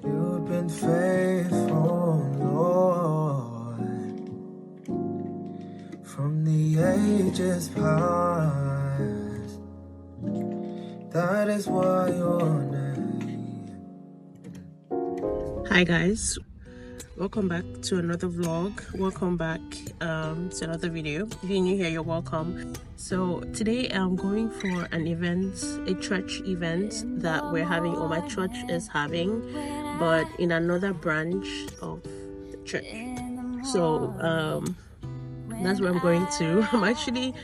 You've been faithful, Lord, from the ages past. That is why your name. Hi guys, welcome back to another vlog. Welcome back to another video. If you're new here, you're welcome. So today I'm going for an event, a church event that we're having, or my church is having, but in another branch of the church. So that's where I'm going to. I'm actually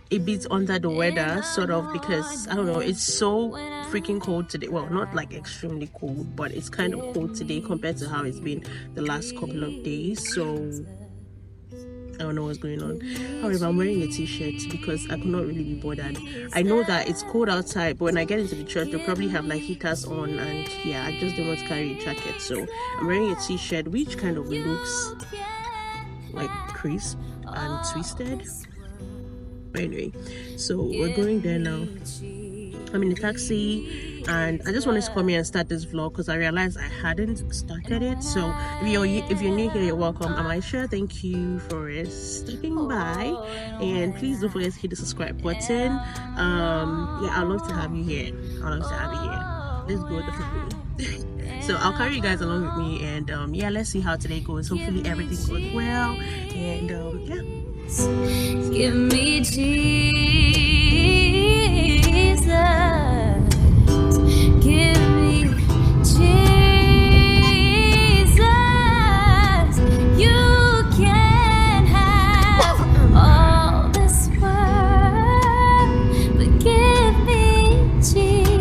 a bit under the weather, sort of, because I don't know, it's so freaking cold today. Well, not like extremely cold, but it's kind of cold today compared to how it's been the last couple of days. So I don't know what's going on. However, I'm wearing a t-shirt because I could not really be bothered. I know that it's cold outside, but when I get into the church, they'll probably have like heaters on, and yeah, I just don't want to carry a jacket. So I'm wearing a t-shirt which kind of looks like crisp and twisted. Anyway, so we're going there now. I'm in the taxi, and I just wanted to come here and start this vlog because I realized I hadn't started it. So if you're new here, you're welcome. I'm @Aisha. Thank you for stopping by, and please don't forget to hit the subscribe button. Yeah, I'd love to have you here. Let's go with the flow. So I'll carry you guys along with me, and yeah, let's see how today goes. Hopefully everything goes well, and yeah. Give me Jesus, give me Jesus. You can have all this world, but give me Jesus.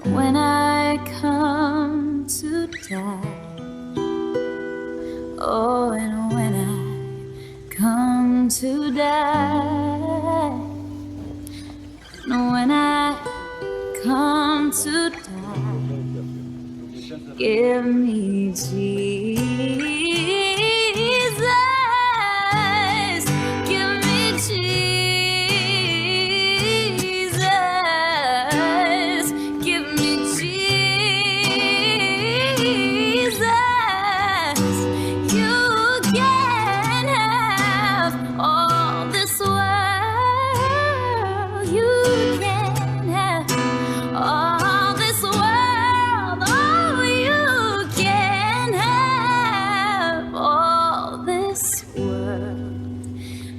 When I come to die, oh, and when I come to die, and when I come to die, give me Jesus, give me Jesus, give me Jesus.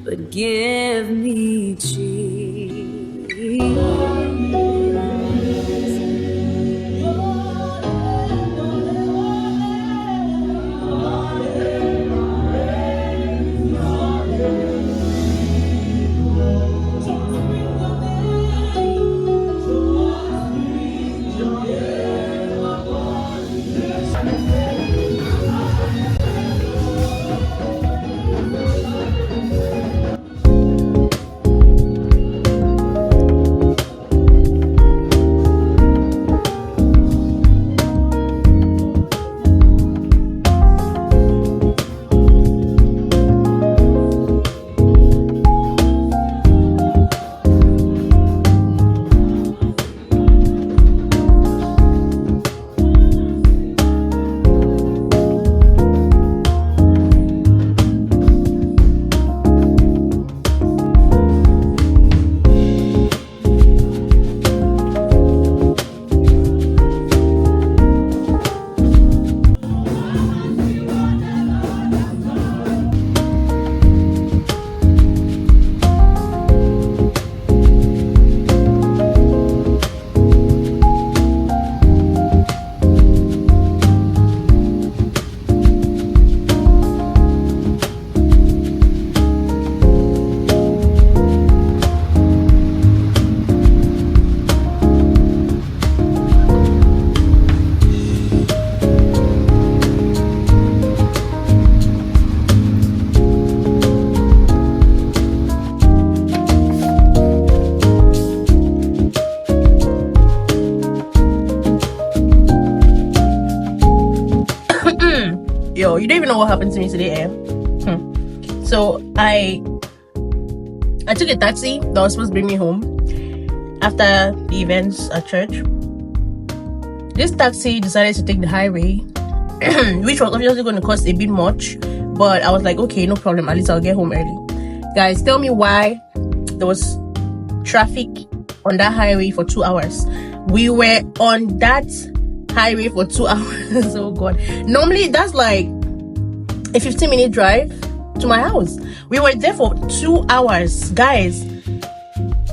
But give me Jesus. Yo, you don't even know what happened to me today, eh? So I took a taxi that was supposed to bring me home, after the events at church, this taxi decided to take the highway, which was obviously going to cost a bit much, but I was like, okay, no problem, at least I'll get home early. Guys, tell me why there was traffic on that highway for 2 hours. We were on that highway for 2 hours. Oh god, normally that's like a 15-minute drive to my house. We were there for 2 hours. Guys,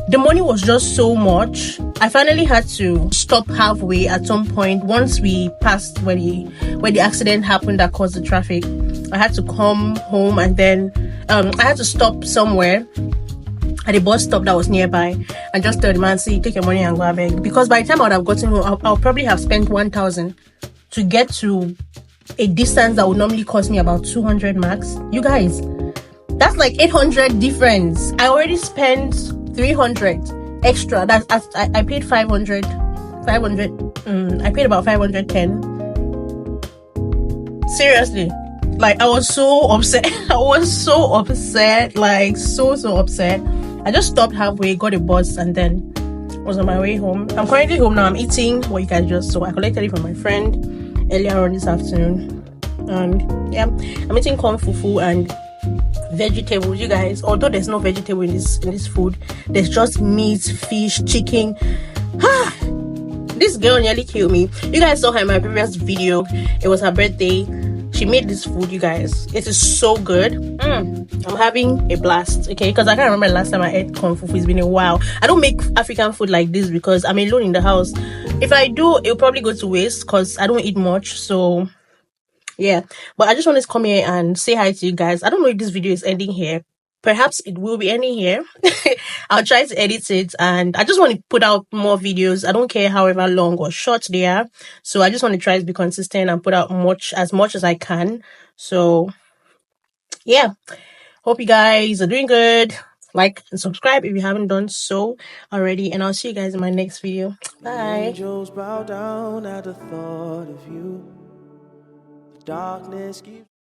the money was just so much. I finally had to stop halfway at some point. Once we passed where the accident happened that caused the traffic, I had to come home, and then I had to stop somewhere at a bus stop that was nearby and just tell the man, see, take your money and go beg. Because by the time I would have gotten home, I'll probably have spent 1,000 to get to a distance that would normally cost me about 200 max. You guys, that's like 800 difference. I already spent 300 extra. That's I paid 500. I paid about 510. Seriously, like I was so upset. I was so upset, like so upset. I just stopped halfway, got a bus, and then was on my way home. I'm currently home now. I'm eating what you guys just saw. I collected it from my friend earlier on this afternoon, and yeah, I'm eating corn fufu and vegetables. You guys, although there's no vegetable in this food, there's just meat, fish, chicken. This girl nearly killed me. You guys saw her in my previous video. It was her birthday. She made this food, you guys. It is so good. I'm having a blast, okay? Because I can't remember the last time I ate corn fufu. It's been a while. I don't make African food like this because I'm alone in the house. If I do, it'll probably go to waste because I don't eat much. So yeah, but I just wanted to come here and say hi to you guys. I don't know if this video is ending here. Perhaps it will be ending here. I'll try to edit it, and I just want to put out more videos. I don't care however long or short they are. So I just want to try to be consistent and put out as much as I can. So yeah, hope you guys are doing good. Like and subscribe if you haven't done so already, and I'll see you guys in my next video. Bye. Angels bow down at the thought of you. The darkness keeps